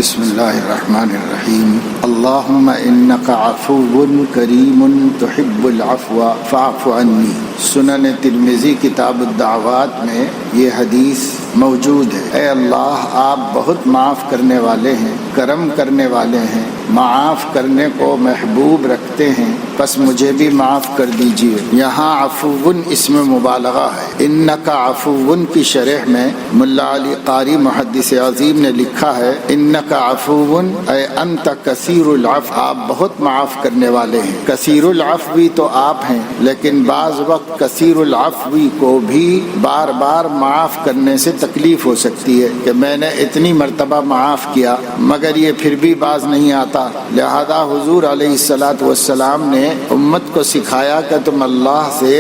بسم اللہ الرحمن الرحیم اللہم انک عفو کریم تحب العفو فاعف عنی۔ سنن ترمذی کتاب الدعوات میں یہ حدیث موجود ہے۔ اے اللہ، آپ بہت معاف کرنے والے ہیں، کرم کرنے والے ہیں، معاف کرنے کو محبوب رکھتے ہیں، پس مجھے بھی معاف کر دیجیے۔ یہاں عفو اسم مبالغہ ہے۔ انک عفو کی شرح میں ملا علی قاری محدث عظیم نے لکھا ہے انک عفو اے انت کثیر العفو، آپ بہت معاف کرنے والے ہیں۔ کثیر العفو تو آپ ہیں، لیکن بعض وقت کثیر العفو کو بھی بار بار معاف کرنے سے تکلیف ہو سکتی ہے کہ میں نے اتنی مرتبہ معاف کیا مگر یہ پھر بھی باز نہیں آتا، لہذا حضور علیہ الصلاۃ والسلام نے امت کو سکھایا کہ تم اللہ سے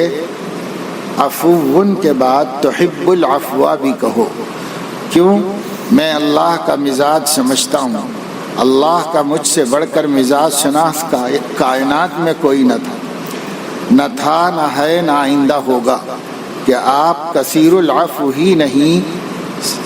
عفو کے بعد تحب العفو بھی کہو۔ کیوں؟ میں اللہ کا مزاج سمجھتا ہوں، اللہ کا مجھ سے بڑھ کر مزاج شناس کائنات میں کوئی نہ تھا، نہ ہے، نہ آئندہ ہوگا کہ آپ کثیر العفو ہی نہیں،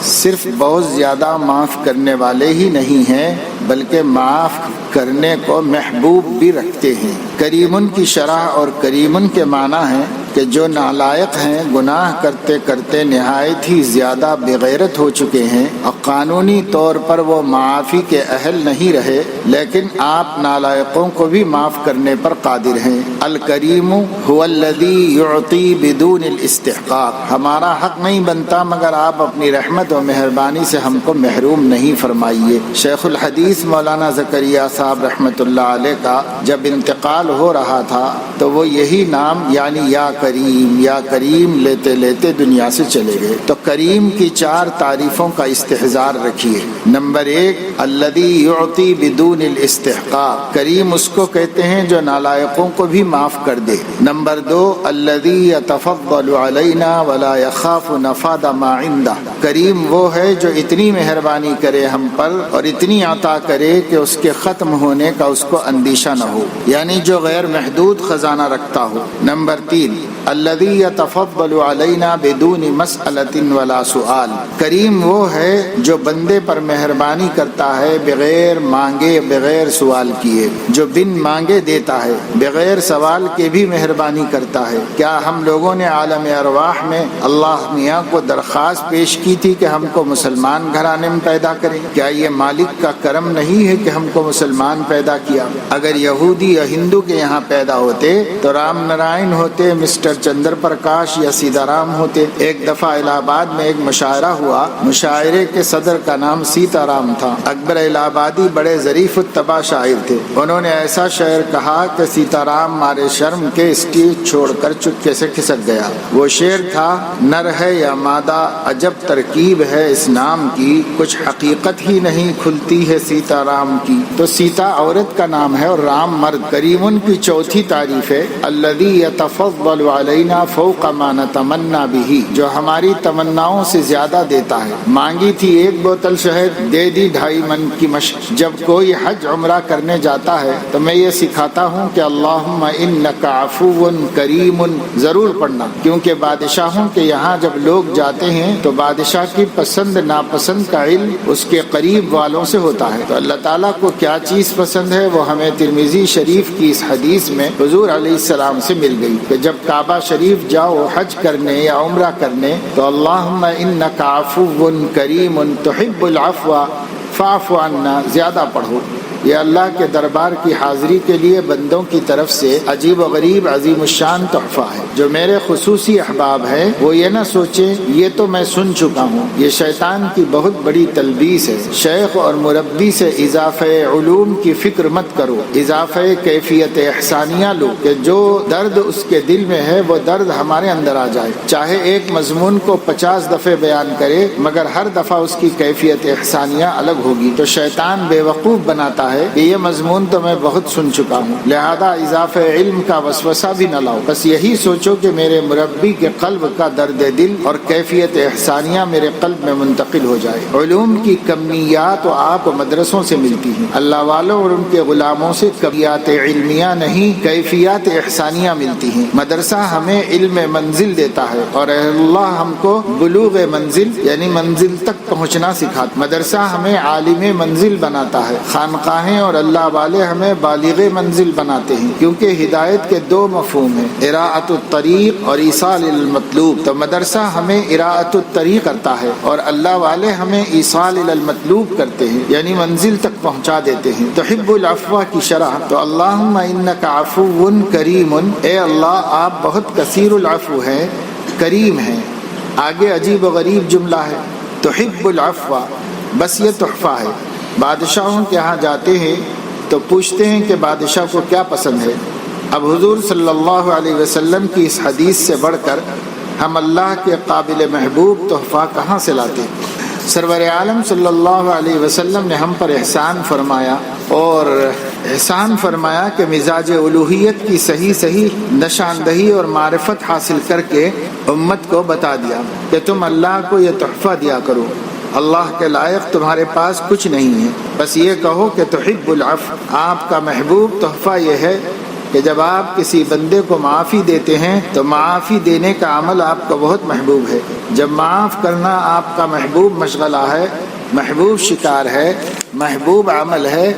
صرف بہت زیادہ معاف کرنے والے ہی نہیں ہیں بلکہ معاف کرنے کو محبوب بھی رکھتے ہیں۔ کریمن کی شرح اور کریمن کے معنی ہیں کہ جو نالائق ہیں، گناہ کرتے کرتے نہایت ہی زیادہ بغیرت ہو چکے ہیں اور قانونی طور پر وہ معافی کے اہل نہیں رہے، لیکن آپ نالائقوں کو بھی معاف کرنے پر قادر ہیں۔ الکریم هو الذی یعطی بدون الاستحقاق، ہمارا حق نہیں بنتا مگر آپ اپنی رحمت و مہربانی سے ہم کو محروم نہیں فرمائیے۔ شیخ الحدیث مولانا زکریا صاحب رحمۃ اللہ علیہ کا جب انتقال ہو رہا تھا تو وہ یہی نام یعنی یا کریم لیتے لیتے دنیا سے چلے گئے۔ تو کریم کی 4 تعریفوں کا استحضار رکھیے۔ نمبر 1 الذی یعطی بدون الاستحقاق، کریم اس کو کہتے ہیں جو نالائقوں کو بھی معاف کر دے۔ نمبر 2 الذی یتفضل علینا ولا یخاف نفاد ما عنده، کریم وہ ہے جو اتنی مہربانی کرے ہم پر اور اتنی عطا کرے کہ اس کے ختم ہونے کا اس کو اندیشہ نہ ہو، یعنی جو غیر محدود خزانہ رکھتا ہو۔ نمبر 3 الذی یتفضل علینا بدون مسألۃ ولا سؤال، کریم وہ ہے جو بندے پر مہربانی کرتا ہے بغیر مانگے، بغیر سوال کیے، جو بن مانگے دیتا ہے، بغیر سوال کے بھی مہربانی کرتا ہے۔ کیا ہم لوگوں نے عالم ارواح میں اللہ میاں کو درخواست پیش کی تھی کہ ہم کو مسلمان گھرانے میں پیدا کریں؟ کیا یہ مالک کا کرم نہیں ہے کہ ہم کو مسلمان پیدا کیا؟ اگر یہودی یا ہندو کے یہاں پیدا ہوتے تو رام نارائن ہوتے، مسٹر چندر پرکاش یا سیتا رام ہوتے۔ ایک دفعہ الہ آباد میں ایک مشاعرہ ہوا، مشاعرے کے صدر کا نام سیتا رام تھا۔ اکبر الہ آبادی بڑے ظریف الطبع شاعر تھے، انہوں نے ایسا شعر کہا کہ سیتا رام مارے شرم کے اسٹیج چھوڑ کر چپکے سے کھسک گیا۔ وہ شعر تھا نر ہے یا مادہ عجب ترکیب ہے اس نام کی، کچھ حقیقت ہی نہیں کھلتی ہے سیتا رام کی۔ تو سیتا عورت کا نام ہے اور رام مرد۔ کریمن کی 4تھی تعریف ہے الذی یتفضل علینا فوق ما نتمنى به، جو ہماری تمناؤں سے زیادہ دیتا ہے۔ مانگی تھی 1 بوتل شہد، دے دی 2.5 من کی مشق۔ جب کوئی حج عمرہ کرنے جاتا ہے تو میں یہ سکھاتا ہوں کہ اللہم انک عفو کریم ضرور پڑھنا، کیونکہ بادشاہوں کے یہاں جب لوگ جاتے ہیں تو بادشاہ کی پسند ناپسند کا علم اس کے قریب والوں سے ہوتا ہے۔ تو اللہ تعالیٰ کو کیا چیز پسند ہے وہ ہمیں ترمذی شریف کی اس حدیث میں حضور علیہ السلام سے مل گئی کہ جب کعبہ شریف جاؤ حج کرنے یا عمرہ کرنے تو اللہم انک عفو کریم تحب العفو فاعف عنا زیادہ پڑھو۔ یہ اللہ کے دربار کی حاضری کے لیے بندوں کی طرف سے عجیب و غریب عظیم الشان تحفہ ہے۔ جو میرے خصوصی احباب ہیں وہ یہ نہ سوچیں یہ تو میں سن چکا ہوں، یہ شیطان کی بہت بڑی تلبیس ہے۔ شیخ اور مربی سے اضافہ علوم کی فکر مت کرو، اضافہ کیفیت احسانیہ لو کہ جو درد اس کے دل میں ہے وہ درد ہمارے اندر آ جائے۔ چاہے ایک مضمون کو 50 دفعے بیان کرے مگر ہر دفعہ اس کی کیفیت احسانیہ الگ ہوگی۔ تو شیطان بے وقوف بناتا لگتا ہے کہ یہ مضمون تو میں بہت سن چکا ہوں، لہذا اضافہ علم کا وسوسہ بھی نہ لاؤ، بس یہی سوچو کہ میرے مربی کے قلب کا درد دل اور کیفیت احسانیہ میرے قلب میں منتقل ہو جائے۔ علوم کی کمیات تو آپ مدرسوں سے ملتی ہیں، اللہ والوں اور ان کے غلاموں سے کمیات علمیہ نہیں کیفیات احسانیہ ملتی ہیں۔ مدرسہ ہمیں علم منزل دیتا ہے اور اللہ ہم کو بلوغ منزل یعنی منزل تک پہنچنا سکھاتا۔ مدرسہ ہمیں عالم منزل بناتا ہے، خانقاہیں اور اللہ والے ہمیں بالغ منزل بناتے ہیں، کیونکہ ہدایت کے دو مفہوم ہیں، اراءۃ الطریق اور ایصال المطلوب۔ تو مدرسہ ہمیں اراءۃ الطریق کرتا ہے اور اللہ والے ہمیں ایصال المطلوب کرتے ہیں، یعنی منزل تک پہنچا دیتے ہیں۔ تحب العفو کی شرح تو اللہم انک عفو کریم، اے اللہ آپ بہت کثیر العفو ہیں، کریم ہیں۔ آگے عجیب و غریب جملہ ہے، تحب العفو، بس یہ تحفہ ہے۔ بادشاہوں کے ہاں جاتے ہیں تو پوچھتے ہیں کہ بادشاہ کو کیا پسند ہے۔ اب حضور صلی اللہ علیہ وسلم کی اس حدیث سے بڑھ کر ہم اللہ کے قابل محبوب تحفہ کہاں سے لاتے؟ سرور عالم صلی اللہ علیہ وسلم نے ہم پر احسان فرمایا اور احسان فرمایا کہ مزاج الوہیت کی صحیح نشاندہی اور معرفت حاصل کر کے امت کو بتا دیا کہ تم اللہ کو یہ تحفہ دیا کرو، اللہ کے لائق تمہارے پاس کچھ نہیں ہے، بس یہ کہو کہ تحب العفو، آپ کا محبوب تحفہ یہ ہے کہ جب آپ کسی بندے کو معافی دیتے ہیں تو معافی دینے کا عمل آپ کو بہت محبوب ہے۔ جب معاف کرنا آپ کا محبوب مشغلہ ہے، محبوب شکار ہے، محبوب عمل ہے،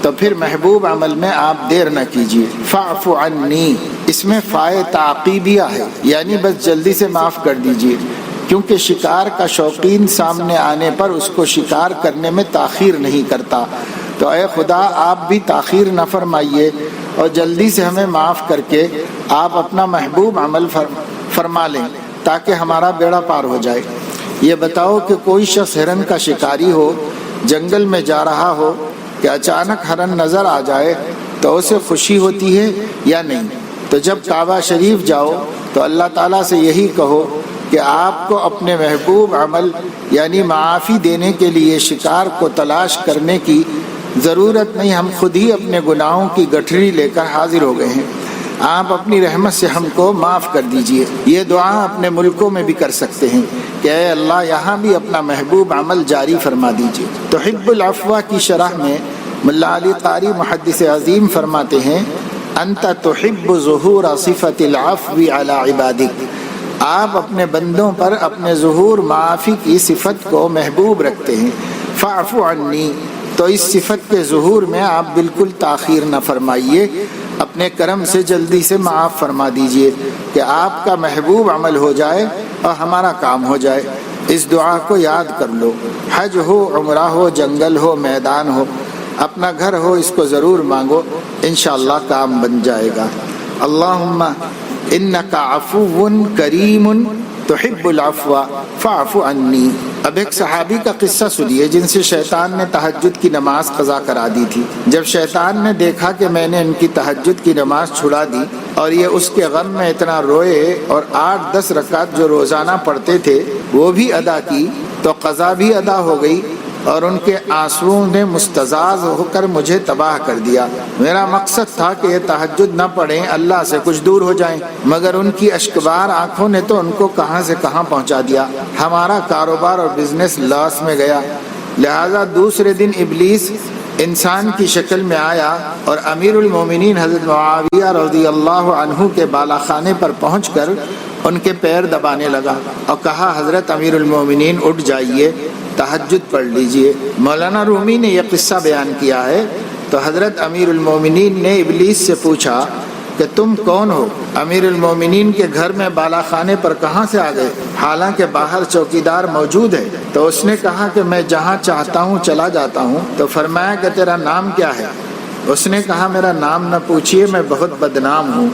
تو پھر محبوب عمل میں آپ دیر نہ کیجیے۔ فاعف عنی، اس میں فائے تعقیبیہ ہے، یعنی بس جلدی سے معاف کر دیجیے، کیونکہ شکار کا شوقین سامنے آنے پر اس کو شکار کرنے میں تاخیر نہیں کرتا۔ تو اے خدا آپ بھی تاخیر نہ فرمائیے اور جلدی سے ہمیں معاف کر کے آپ اپنا محبوب عمل فرما لیں تاکہ ہمارا بیڑا پار ہو جائے۔ یہ بتاؤ کہ کوئی شخص ہرن کا شکاری ہو، جنگل میں جا رہا ہو کہ اچانک ہرن نظر آ جائے تو اسے خوشی ہوتی ہے یا نہیں؟ تو جب کعبہ شریف جاؤ تو اللہ تعالیٰ سے یہی کہو کہ آپ کو اپنے محبوب عمل یعنی معافی دینے کے لیے شکار کو تلاش کرنے کی ضرورت نہیں، ہم خود ہی اپنے گناہوں کی گٹھری لے کر حاضر ہو گئے ہیں، آپ اپنی رحمت سے ہم کو معاف کر دیجئے۔ یہ دعا اپنے ملکوں میں بھی کر سکتے ہیں کہ اے اللہ یہاں بھی اپنا محبوب عمل جاری فرما دیجئے۔ تحب العفو کی شرح میں ملا علی قاری محدث عظیم فرماتے ہیں، انت تحب ظہور صفت العفو علی عبادک، آپ اپنے بندوں پر اپنے ظہور معافی کی صفت کو محبوب رکھتے ہیں۔ فاعف عنی، تو اس صفت کے ظہور میں آپ بالکل تاخیر نہ فرمائیے، اپنے کرم سے جلدی سے معاف فرما دیجئے کہ آپ کا محبوب عمل ہو جائے اور ہمارا کام ہو جائے۔ اس دعا کو یاد کر لو، حج ہو، عمرہ ہو، جنگل ہو، میدان ہو، اپنا گھر ہو، اس کو ضرور مانگو، انشاءاللہ کام بن جائے گا۔ اللہم انک عفو کریم تحب العفو فاعف عنی۔ اب ایک صحابی کا قصہ سنیے جن سے شیطان نے تہجد کی نماز قضا کرا دی تھی۔ جب شیطان نے دیکھا کہ میں نے ان کی تہجد کی نماز چھڑا دی اور یہ اس کے غم میں اتنا روئے اور 8-10 رکعت جو روزانہ پڑھتے تھے وہ بھی ادا کی، تو قضا بھی ادا ہو گئی اور ان کے آنسوؤں نے مستزاز ہو کر مجھے تباہ کر دیا۔ میرا مقصد تھا کہ یہ تہجد نہ پڑھیں، اللہ سے کچھ دور ہو جائیں، مگر ان کی اشکبار آنکھوں نے تو ان کو کہاں سے کہاں پہنچا دیا۔ ہمارا کاروبار اور بزنس لاس میں گیا۔ لہذا دوسرے دن ابلیس انسان کی شکل میں آیا اور امیر المومنین حضرت معاویہ رضی اللہ عنہ کے بالا خانے پر پہنچ کر ان کے پیر دبانے لگا اور کہا، حضرت امیر المومنین اٹھ جائیے، تہجد پڑھ لیجئے۔ مولانا رومی نے یہ قصہ بیان کیا ہے۔ تو حضرت امیر المومنین نے ابلیس سے پوچھا کہ تم کون ہو؟ امیر المومنین کے گھر میں بالا خانے پر کہاں سے آ گئے، حالانکہ باہر چوکیدار موجود ہے؟ تو اس نے کہا کہ میں جہاں چاہتا ہوں چلا جاتا ہوں۔ تو فرمایا کہ تیرا نام کیا ہے؟ اس نے کہا میرا نام نہ پوچھیے، میں بہت بدنام ہوں۔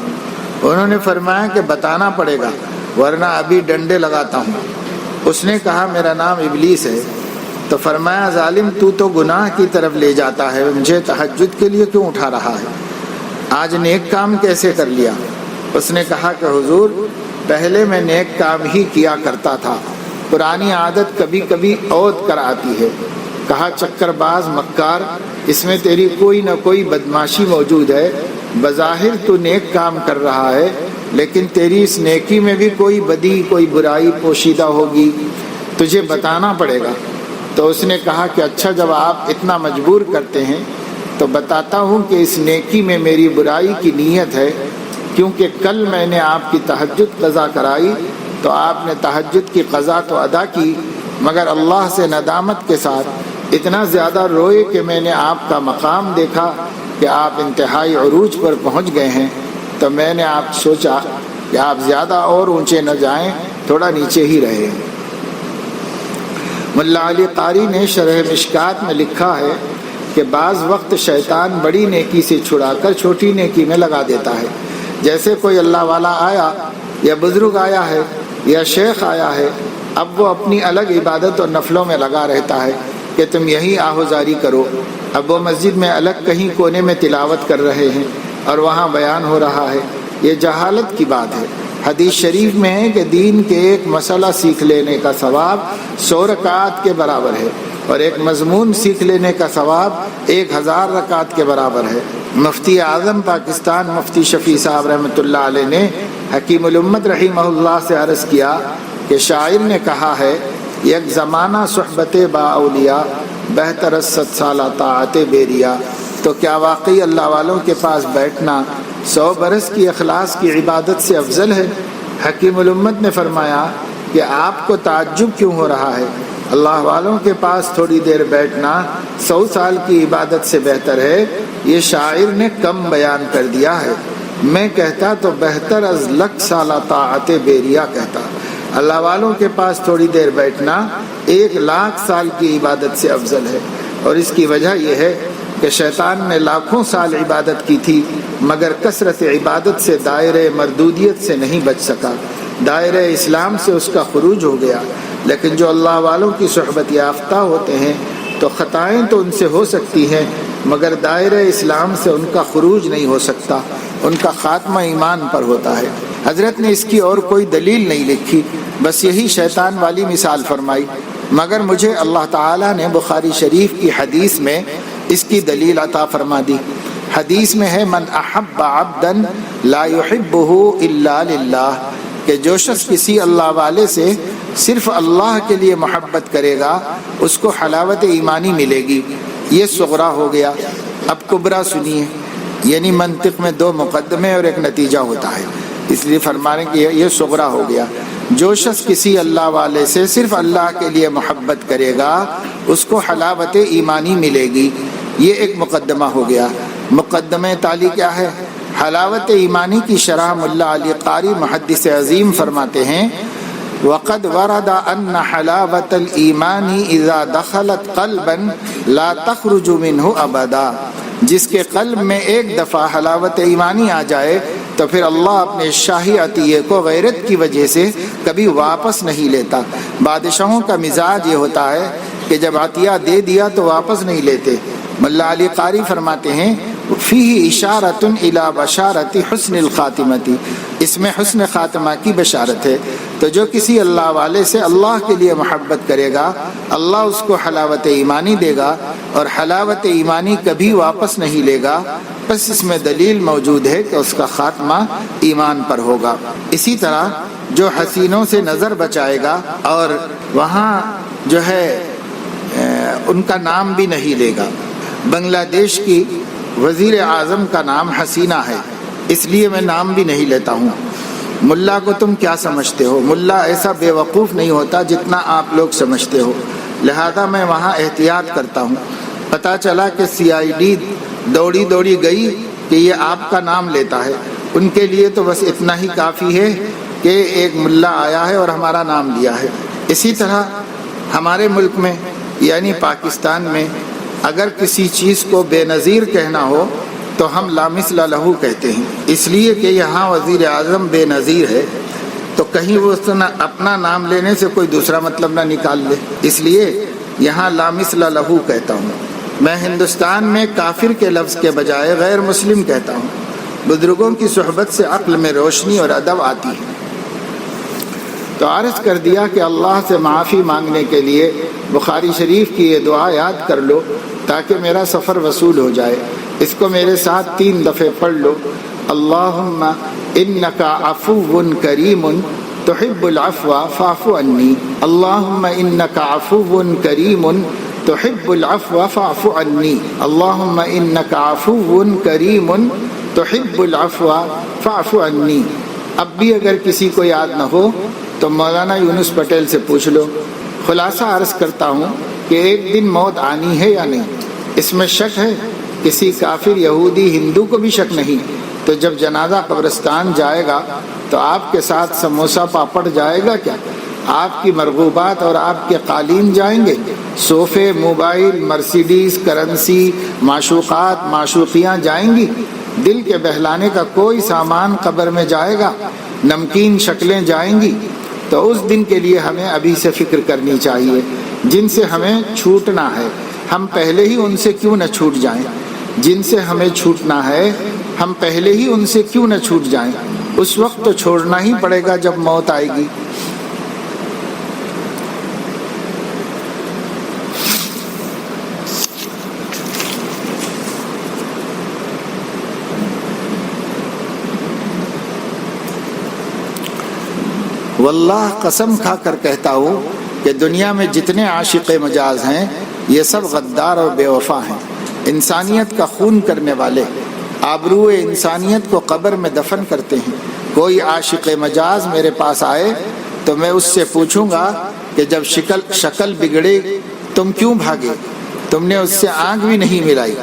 انہوں نے فرمایا کہ بتانا پڑے گا ورنہ ابھی ڈنڈے لگاتا ہوں۔ اس نے کہا میرا نام ابلیس ہے۔ تو فرمایا ظالم تو گناہ کی طرف لے جاتا ہے، مجھے تہجد کے لیے کیوں اٹھا رہا ہے؟ آج نیک کام کیسے کر لیا؟ اس نے کہا کہ حضور پہلے میں نیک کام ہی کیا کرتا تھا، پرانی عادت کبھی کبھی عود کر آتی ہے، کہا چکر باز مکار، اس میں تیری کوئی نہ کوئی بدماشی موجود ہے، بظاہر تو نیک کام کر رہا ہے لیکن تیری اس نیکی میں بھی کوئی بدی کوئی برائی پوشیدہ ہوگی، تجھے بتانا پڑے گا۔ تو اس نے کہا کہ اچھا جب آپ اتنا مجبور کرتے ہیں تو بتاتا ہوں کہ اس نیکی میں میری برائی کی نیت ہے، کیونکہ کل میں نے آپ کی تہجد قضا کرائی تو آپ نے تہجد کی قضا تو ادا کی مگر اللہ سے ندامت کے ساتھ اتنا زیادہ روئے کہ میں نے آپ کا مقام دیکھا کہ آپ انتہائی عروج پر پہنچ گئے ہیں، تو میں نے آپ سوچا کہ آپ زیادہ اور اونچے نہ جائیں، تھوڑا نیچے ہی رہیں۔ ملا علی قاری نے شرح مشکات میں لکھا ہے کہ بعض وقت شیطان بڑی نیکی سے چھڑا کر چھوٹی نیکی میں لگا دیتا ہے، جیسے کوئی اللہ والا آیا یا بزرگ آیا ہے یا شیخ آیا ہے، اب وہ اپنی الگ عبادت اور نفلوں میں لگا رہتا ہے کہ تم یہی آہوزاری کرو، اب وہ مسجد میں الگ کہیں کونے میں تلاوت کر رہے ہیں اور وہاں بیان ہو رہا ہے، یہ جہالت کی بات ہے۔ حدیث شریف میں ہے کہ دین کے ایک مسئلہ سیکھ لینے کا ثواب 100 رکعات کے برابر ہے اور ایک مضمون سیکھ لینے کا ثواب 1000 رکعات کے برابر ہے۔ مفتی اعظم پاکستان مفتی شفیع صاحب رحمۃ اللہ علیہ نے حکیم الامت رحمہ اللہ سے عرض کیا کہ شاعر نے کہا ہے، یک زمانہ صحبت با اولیاء بہتر از 100 سالہ طاعت بیریا، تو کیا واقعی اللہ والوں کے پاس بیٹھنا 100 برس کی اخلاص کی عبادت سے افضل ہے؟ حکیم الامت نے فرمایا کہ آپ کو تعجب کیوں ہو رہا ہے؟ اللہ والوں کے پاس تھوڑی دیر بیٹھنا 100 سال کی عبادت سے بہتر ہے۔ یہ شاعر نے کم بیان کر دیا ہے، میں کہتا تو بہتر از 1,00,000 سالہ طاعت بیریا کہتا۔ اللہ والوں کے پاس تھوڑی دیر بیٹھنا 1,00,000 سال کی عبادت سے افضل ہے، اور اس کی وجہ یہ ہے کہ شیطان نے لاکھوں سال عبادت کی تھی مگر کثرت عبادت سے دائرہ مردودیت سے نہیں بچ سکا، دائرہ اسلام سے اس کا خروج ہو گیا۔ لیکن جو اللہ والوں کی صحبت یافتہ ہوتے ہیں تو خطائیں تو ان سے ہو سکتی ہیں مگر دائرہ اسلام سے ان کا خروج نہیں ہو سکتا، ان کا خاتمہ ایمان پر ہوتا ہے۔ حضرت نے اس کی اور کوئی دلیل نہیں لکھی، بس یہی شیطان والی مثال فرمائی، مگر مجھے اللہ تعالیٰ نے بخاری شریف کی حدیث میں اس کی دلیل عطا فرما دی۔ حدیث میں ہے من احب عبدا لا يحبه الا للہ، کہ جو شخص کسی اللہ والے سے صرف اللہ کے لیے محبت کرے گا اس کو حلاوت ایمانی ملے گی۔ یہ صغرا ہو گیا، اب کبرا سنیے، یعنی منطق میں 2 مقدمے اور ایک نتیجہ ہوتا ہے، اس لیے فرمانے کہ یہ صغرا ہو گیا۔ جو شخص کسی اللہ والے سے صرف اللہ کے لیے محبت کرے گا اس کو حلاوت ایمانی ملے گی، یہ ایک مقدمہ ہو گیا۔ مقدمہ تالی کیا ہے؟ حلاوت ایمانی کی شرح ملا علی قاری محدث عظیم فرماتے ہیں وقد ورد ان حلاوت الایمان اذا دخلت قلبا لا تخرج منه ابدا، جس کے قلب میں ایک دفعہ حلاوت ایمانی آ جائے تو پھر اللہ اپنے شاہی عطیے کو غیرت کی وجہ سے کبھی واپس نہیں لیتا۔ بادشاہوں کا مزاج یہ ہوتا ہے کہ جب عطیہ دے دیا تو واپس نہیں لیتے۔ ملا علی قاری فرماتے ہیں فیہ اشارۃ الی بشارۃ حسن الخاتمۃ، اس میں حسن خاتمہ کی بشارت ہے۔ تو جو کسی اللہ والے سے اللہ کے لیے محبت کرے گا اللہ اس کو حلاوت ایمانی دے گا اور حلاوت ایمانی کبھی واپس نہیں لے گا، بس اس میں دلیل موجود ہے کہ اس کا خاتمہ ایمان پر ہوگا۔ اسی طرح جو حسینوں سے نظر بچائے گا اور وہاں جو ہے ان کا نام بھی نہیں لے گا۔ بنگلہ دیش کی وزیر اعظم کا نام حسینہ ہے، اس لیے میں نام بھی نہیں لیتا ہوں۔ ملا کو تم کیا سمجھتے ہو؟ ملا ایسا بے وقوف نہیں ہوتا جتنا آپ لوگ سمجھتے ہو، لہذا میں وہاں احتیاط کرتا ہوں۔ پتہ چلا کہ CID دوڑی دوڑی گئی کہ یہ آپ کا نام لیتا ہے، ان کے لیے تو بس اتنا ہی کافی ہے کہ ایک ملا آیا ہے اور ہمارا نام لیا ہے۔ اسی طرح ہمارے ملک میں یعنی پاکستان میں اگر کسی چیز کو بے نظیر کہنا ہو تو ہم لا مثل لہو کہتے ہیں، اس لیے کہ یہاں وزیر اعظم بے نظیر ہے تو کہیں وہ اپنا نام لینے سے کوئی دوسرا مطلب نہ نکال لے، اس لیے یہاں لا مثل لہو کہتا ہوں۔ میں ہندوستان میں کافر کے لفظ کے بجائے غیر مسلم کہتا ہوں۔ بزرگوں کی صحبت سے عقل میں روشنی اور ادب آتی ہے۔ تو عرض کر دیا کہ اللہ سے معافی مانگنے کے لیے بخاری شریف کی یہ دعا یاد کر لو تاکہ میرا سفر وصول ہو جائے۔ اس کو میرے ساتھ 3 دفعے پڑھ لو۔ اللہم انکا عفو کریم تحب العفو فاعف عنی، اللہم انکا عفو کریم تحب العفو فاعف عنی، اللہم انکا عفو کریم تحب العفو فاعف عنی۔ اب بھی اگر کسی کو یاد نہ ہو تو مولانا یونس پٹیل سے پوچھ لو۔ خلاصہ عرض کرتا ہوں کہ ایک دن موت آنی ہے یا نہیں، اس میں شک ہے؟ کسی کافر یہودی ہندو کو بھی شک نہیں۔ تو جب جنازہ قبرستان جائے گا تو آپ کے ساتھ سموسہ پاپڑ جائے گا کیا؟ آپ کی مرغوبات اور آپ کے قالین جائیں گے؟ صوفے، موبائل، مرسیڈیز، کرنسی، معشوقات، معشوقیاں جائیں گی؟ دل کے بہلانے کا کوئی سامان قبر میں جائے گا؟ نمکین شکلیں جائیں گی؟ تو اس دن کے لیے ہمیں ابھی سے فکر کرنی چاہیے، جن سے ہمیں چھوٹنا ہے ہم پہلے ہی ان سے کیوں نہ چھوٹ جائیں، جن سے ہمیں چھوٹنا ہے ہم پہلے ہی ان سے کیوں نہ چھوٹ جائیں۔ اس وقت تو چھوڑنا ہی پڑے گا جب موت آئے گی۔ واللہ قسم کھا کر کہتا ہوں کہ دنیا میں جتنے عاشق مجاز ہیں یہ سب غدار اور بے وفا ہیں، انسانیت کا خون کرنے والے، آبرو انسانیت کو قبر میں دفن کرتے ہیں۔ کوئی عاشق مجاز میرے پاس آئے تو میں اس سے پوچھوں گا کہ جب شکل بگڑے تم کیوں بھاگے؟ تم نے اس سے آنکھ بھی نہیں ملائی۔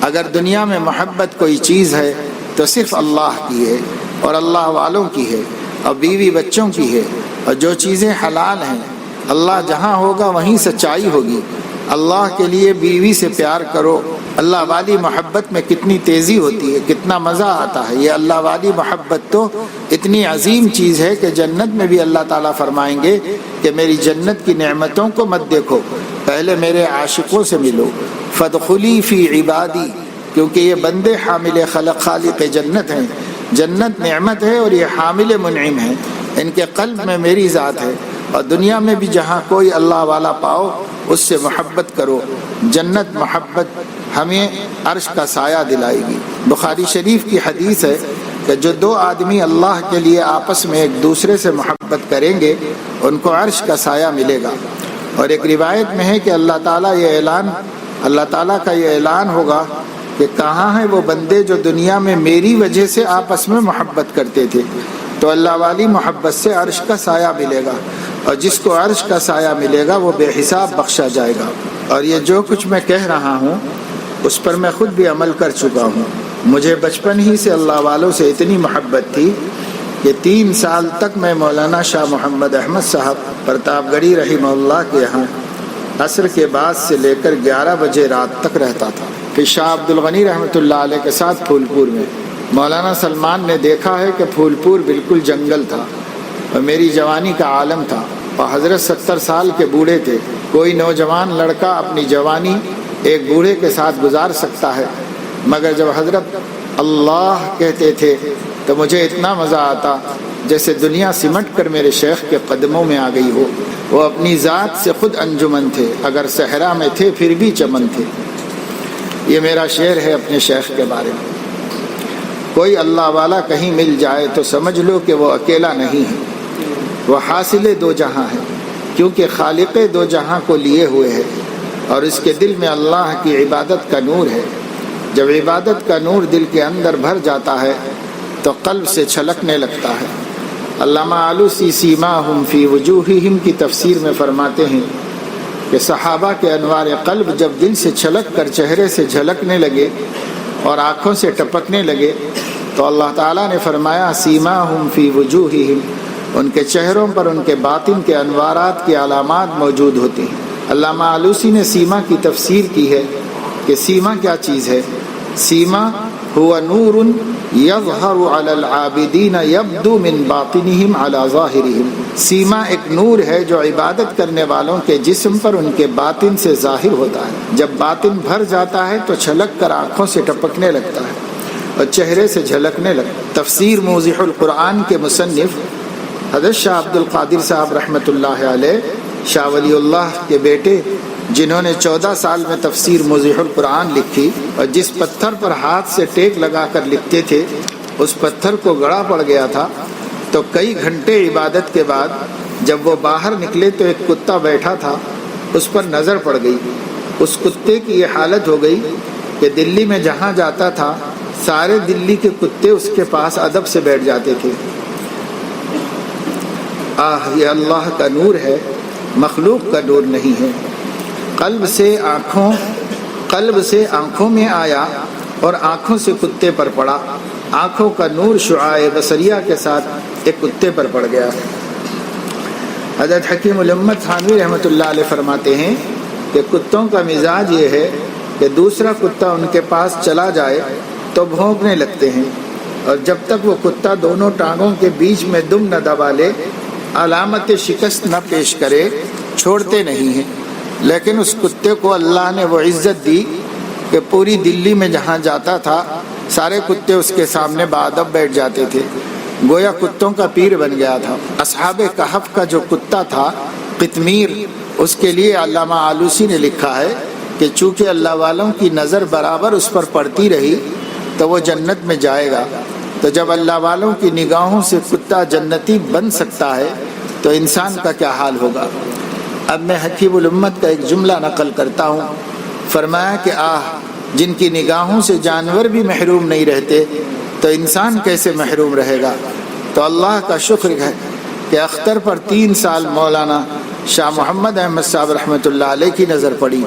اگر دنیا میں محبت کوئی چیز ہے تو صرف اللہ کی ہے اور اللہ والوں کی ہے اور بیوی بچوں کی ہے، اور جو چیزیں حلال ہیں اللہ جہاں ہوگا وہیں سچائی ہوگی۔ اللہ کے لیے بیوی سے پیار کرو۔ اللہ والی محبت میں کتنی تیزی ہوتی ہے، کتنا مزہ آتا ہے۔ یہ اللہ والی محبت تو اتنی عظیم چیز ہے کہ جنت میں بھی اللہ تعالیٰ فرمائیں گے کہ میری جنت کی نعمتوں کو مت دیکھو، پہلے میرے عاشقوں سے ملو۔ فادخلی فی عبادی، کیونکہ یہ بندے حامل خالق جنت ہیں۔ جنت نعمت ہے اور یہ حامل منعم ہے، ان کے قلب میں میری ذات ہے۔ اور دنیا میں بھی جہاں کوئی اللہ والا پاؤ اس سے محبت کرو۔ جنت محبت ہمیں عرش کا سایہ دلائے گی۔ بخاری شریف کی حدیث ہے کہ جو 2 آدمی اللہ کے لیے آپس میں ایک دوسرے سے محبت کریں گے ان کو عرش کا سایہ ملے گا۔ اور ایک روایت میں ہے کہ اللہ تعالیٰ کا یہ اعلان ہوگا کہ کہاں ہیں وہ بندے جو دنیا میں میری وجہ سے آپس میں محبت کرتے تھے؟ تو اللہ والی محبت سے عرش کا سایہ ملے گا، اور جس کو عرش کا سایہ ملے گا وہ بے حساب بخشا جائے گا۔ اور یہ جو کچھ میں کہہ رہا ہوں اس پر میں خود بھی عمل کر چکا ہوں۔ مجھے بچپن ہی سے اللہ والوں سے اتنی محبت تھی کہ 3 سال تک میں مولانا شاہ محمد احمد صاحب پرتاپ گڑھی رحمہ اللہ کے یہاں عصر کے بعد سے لے کر 11 بجے رات تک رہتا تھا۔ پھر شاہ عبد الغنی رحمۃ اللہ علیہ کے ساتھ پھول پور میں۔ مولانا سلمان نے دیکھا ہے کہ پھول پور بالکل جنگل تھا اور میری جوانی کا عالم تھا، اور حضرت 70 سال کے بوڑھے تھے۔ کوئی نوجوان لڑکا اپنی جوانی ایک بوڑھے کے ساتھ گزار سکتا ہے، مگر جب حضرت اللہ کہتے تھے تو مجھے اتنا مزہ آتا جیسے دنیا سمٹ کر میرے شیخ کے قدموں میں آ گئی ہو۔ وہ اپنی ذات سے خود انجمن تھے، اگر صحرا میں تھے پھر بھی چمن تھے۔ یہ میرا شعر ہے اپنے شیخ کے بارے میں۔ کوئی اللہ والا کہیں مل جائے تو سمجھ لو کہ وہ اکیلا نہیں ہے، وہ حاصل 2 جہاں ہے، کیونکہ خالق 2 جہاں کو لیے ہوئے ہے، اور اس کے دل میں اللہ کی عبادت کا نور ہے۔ جب عبادت کا نور دل کے اندر بھر جاتا ہے تو قلب سے چھلکنے لگتا ہے۔ علامہ آلوسی سیماہم فی وجوہہم کی تفسیر میں فرماتے ہیں کہ صحابہ کے انوار قلب جب دل سے چھلک کر چہرے سے جھلکنے لگے اور آنکھوں سے ٹپکنے لگے تو اللہ تعالیٰ نے فرمایا سیماہم فی وجوہہم، ان کے چہروں پر ان کے باطن کے انوارات کی علامات موجود ہوتی ہیں۔ علامہ آلوسی نے سیما کی تفسیر کی ہے کہ سیما کیا چیز ہے؟ سیما ہوا نور یظہر علی العابدین یبدو من باطنہم علی ظاہرہم۔ سیما ایک نور ہے جو عبادت کرنے والوں کے جسم پر ان کے باطن سے ظاہر ہوتا ہے۔ جب باطن بھر جاتا ہے تو چھلک کر آنکھوں سے ٹپکنے لگتا ہے اور چہرے سے جھلکنے لگتا ہے۔ تفسیر موضح القرآن کے مصنف حضرت شاہ عبد القادر صاحب رحمۃ اللہ علیہ شاہ ولی اللہ کے بیٹے، جنہوں نے 14 سال میں تفسیر موضح القرآن لکھی، اور جس پتھر پر ہاتھ سے ٹیک لگا کر لکھتے تھے اس پتھر کو گڑا پڑ گیا تھا، تو کئی گھنٹے عبادت کے بعد جب وہ باہر نکلے تو ایک کتا بیٹھا تھا، اس پر نظر پڑ گئی۔ اس کتے کی یہ حالت ہو گئی کہ دلی میں جہاں جاتا تھا سارے دلی کے کتے اس کے پاس ادب سے بیٹھ جاتے تھے۔ یہ اللہ کا نور ہے، مخلوق کا نور نہیں ہے۔ قلب سے آنکھوں میں آیا اور آنکھوں سے کتے پر پڑا۔ آنکھوں کا نور شعاع بصریہ کے ساتھ ایک کتے پر پڑ گیا۔ حضرت حکیم الامت تھانوی رحمۃ اللہ علیہ فرماتے ہیں کہ کتوں کا مزاج یہ ہے کہ دوسرا کتا ان کے پاس چلا جائے تو بھونکنے لگتے ہیں، اور جب تک وہ کتا دونوں ٹانگوں کے بیچ میں دم نہ دبا لے، علامت شکست نہ پیش کرے، چھوڑتے نہیں ہیں۔ لیکن اس کتے کو اللہ نے وہ عزت دی کہ پوری دلی میں جہاں جاتا تھا سارے کتے اس کے سامنے باادب بیٹھ جاتے تھے، گویا کتوں کا پیر بن گیا تھا۔ اصحاب کہف کا جو کتا تھا قطمیر، اس کے لیے علامہ آلوسی نے لکھا ہے کہ چونکہ اللہ والوں کی نظر برابر اس پر پڑتی رہی تو وہ جنت میں جائے گا، تو جب اللہ والوں کی نگاہوں سے کتا جنتی بن سکتا ہے تو انسان کا کیا حال ہوگا۔ اب میں حکیم الامت کا ایک جملہ نقل کرتا ہوں، فرمایا کہ جن کی نگاہوں سے جانور بھی محروم نہیں رہتے تو انسان کیسے محروم رہے گا۔ تو اللہ کا شکر ہے کہ اختر پر 3 سال مولانا شاہ محمد احمد صاحب رحمۃ اللہ علیہ کی نظر پڑی،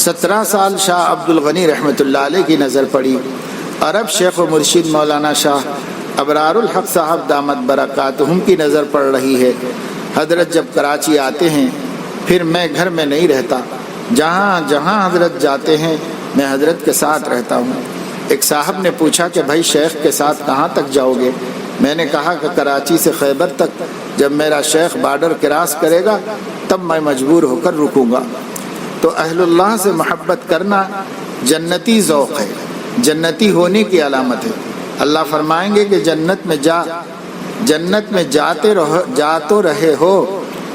17 سال شاہ عبد الغنی رحمۃ اللہ علیہ کی نظر پڑی، اور اب شیخ و مرشد مولانا شاہ ابرار الحق صاحب دامت برکاتہم کی نظر پڑ رہی ہے۔ حضرت جب کراچی آتے ہیں پھر میں گھر میں نہیں رہتا، جہاں حضرت جاتے ہیں میں حضرت کے ساتھ رہتا ہوں۔ ایک صاحب نے پوچھا کہ بھائی شیخ کے ساتھ کہاں تک جاؤ گے؟ میں نے کہا کہ کراچی سے خیبر تک، جب میرا شیخ بارڈر کراس کرے گا تب میں مجبور ہو کر رکوں گا۔ تو اہل اللہ سے محبت کرنا جنتی ذوق ہے، جنتی ہونے کی علامت ہے۔ اللہ فرمائیں گے کہ جنت میں جا تو رہے ہو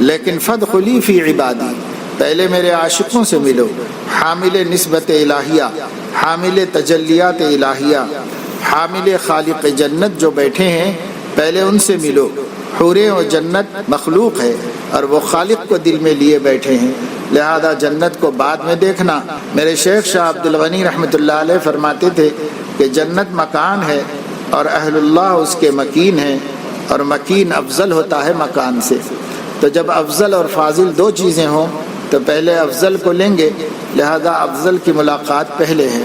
لیکن فادخلی فی عبادی، پہلے میرے عاشقوں سے ملو، حامل نسبت الہیہ، حامل تجلیات الہیہ، حامل خالق جنت جو بیٹھے ہیں پہلے ان سے ملو۔ حوریں و جنت مخلوق ہے اور وہ خالق کو دل میں لیے بیٹھے ہیں، لہذا جنت کو بعد میں دیکھنا۔ میرے شیخ شاہ عبد الغنی رحمۃ اللہ علیہ فرماتے تھے کہ جنت مکان ہے اور اہل اللہ اس کے مکین ہیں، اور مکین افضل ہوتا ہے مکان سے۔ تو جب افضل اور فاضل 2 چیزیں ہوں تو پہلے افضل کو لیں گے، لہذا افضل کی ملاقات پہلے ہے۔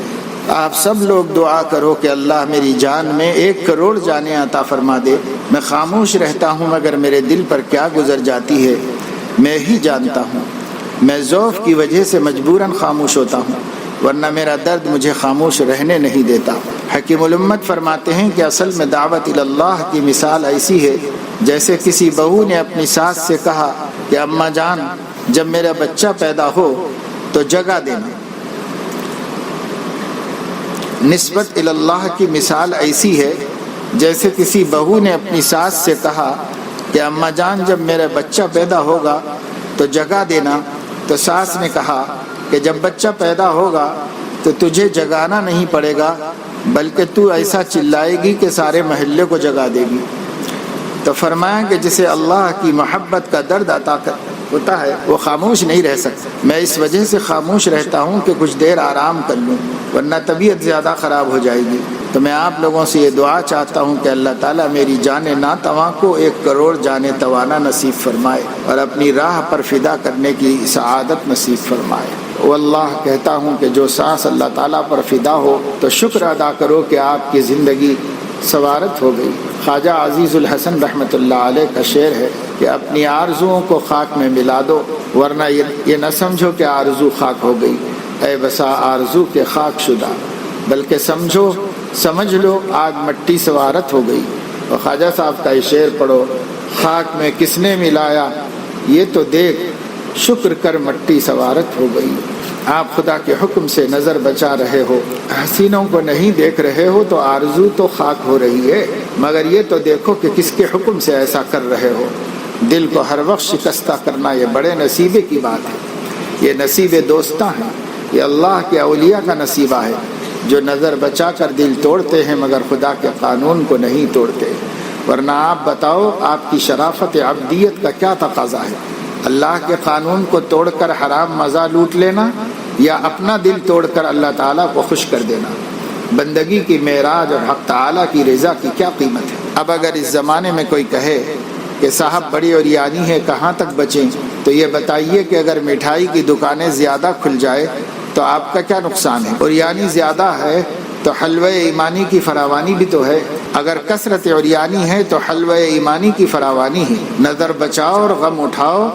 آپ سب لوگ دعا کرو کہ اللہ میری جان میں 1 کروڑ جانیں عطا فرما دے۔ میں خاموش رہتا ہوں مگر میرے دل پر کیا گزر جاتی ہے میں ہی جانتا ہوں۔ میں ذوف کی وجہ سے مجبوراً خاموش ہوتا ہوں، ورنہ میرا درد مجھے خاموش رہنے نہیں دیتا۔ حکیم الامت فرماتے ہیں کہ اصل میں دعوت اللہ کی مثال ایسی ہے جیسے کسی بہو نے اپنی ساس سے کہا کہ اماں جان جب میرا بچہ پیدا ہو تو جگہ دینا۔ نسبت اللہ کی مثال ایسی ہے جیسے کسی بہو نے اپنی ساس سے کہا کہ اماں جان جب میرا بچہ پیدا ہوگا تو جگہ دینا، تو ساس نے کہا کہ جب بچہ پیدا ہوگا تو تجھے جگانا نہیں پڑے گا بلکہ تو ایسا چلائے گی کہ سارے محلے کو جگا دے گی۔ تو فرمایا کہ جسے اللہ کی محبت کا درد عطا ہوتا ہے وہ خاموش نہیں رہ سکتا۔ میں اس وجہ سے خاموش رہتا ہوں کہ کچھ دیر آرام کر لوں ورنہ طبیعت زیادہ خراب ہو جائے گی۔ تو میں آپ لوگوں سے یہ دعا چاہتا ہوں کہ اللہ تعالیٰ میری جان ناتواں کو 1 کروڑ جان توانا نصیب فرمائے اور اپنی راہ پر فدا کرنے کی سعادت نصیب فرمائے۔ واللہ کہتا ہوں کہ جو سانس اللہ تعالیٰ پر فدا ہو تو شکر ادا کرو کہ آپ کی زندگی سوارت ہو گئی۔ خواجہ عزیز الحسن رحمۃ اللہ علیہ کا شعر ہے کہ اپنی آرزوؤں کو خاک میں ملا دو ورنہ یہ نہ سمجھو کہ آرزو خاک ہو گئی، اے بسا آرزو کے خاک شدہ، بلکہ سمجھ لو آج مٹی سوارت ہو گئی۔ اور خواجہ صاحب کا یہ شعر پڑھو، خاک میں کس نے ملایا یہ تو دیکھ، شکر کر مٹی سوارت ہو گئی۔ آپ خدا کے حکم سے نظر بچا رہے ہو، حسینوں کو نہیں دیکھ رہے ہو تو آرزو تو خاک ہو رہی ہے، مگر یہ تو دیکھو کہ کس کے حکم سے ایسا کر رہے ہو۔ دل کو ہر وقت شکستہ کرنا یہ بڑے نصیبے کی بات ہے، یہ نصیب دوستاں ہیں، یہ اللہ کے اولیاء کا نصیبہ ہے جو نظر بچا کر دل توڑتے ہیں مگر خدا کے قانون کو نہیں توڑتے۔ ورنہ آپ بتاؤ آپ کی شرافت عبدیت کا کیا تقاضا ہے؟ اللہ کے قانون کو توڑ کر حرام مزہ لوٹ لینا یا اپنا دل توڑ کر اللہ تعالیٰ کو خوش کر دینا؟ بندگی کی معراج اور حق تعالیٰ کی رضا کی کیا قیمت ہے؟ اب اگر اس زمانے میں کوئی کہے کہ صاحب بڑی اوریانی ہے کہاں تک بچیں، تو یہ بتائیے کہ اگر مٹھائی کی دکانیں زیادہ کھل جائے تو آپ کا کیا نقصان ہے؟ اوریانی زیادہ ہے تو حلوہ ایمانی کی فراوانی بھی تو ہے، اگر کثرت اوریانی ہے تو حلوہ ایمانی کی فراوانی ہے۔ نظر بچاؤ اور غم اٹھاؤ،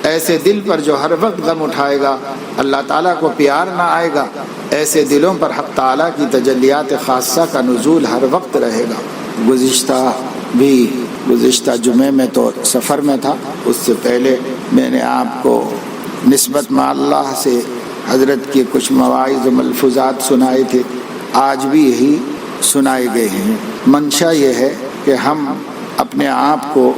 ایسے دل پر جو ہر وقت غم اٹھائے گا اللہ تعالیٰ کو پیار نہ آئے گا، ایسے دلوں پر حق تعالیٰ کی تجلیات خاصہ کا نزول ہر وقت رہے گا۔ گزشتہ جمعے میں تو سفر میں تھا، اس سے پہلے میں نے آپ کو نسبت مع اللہ سے حضرت کے کچھ مواعظ و ملفوظات سنائے تھے، آج بھی یہی سنائے گئے ہیں۔ منشا یہ ہے کہ ہم اپنے آپ کو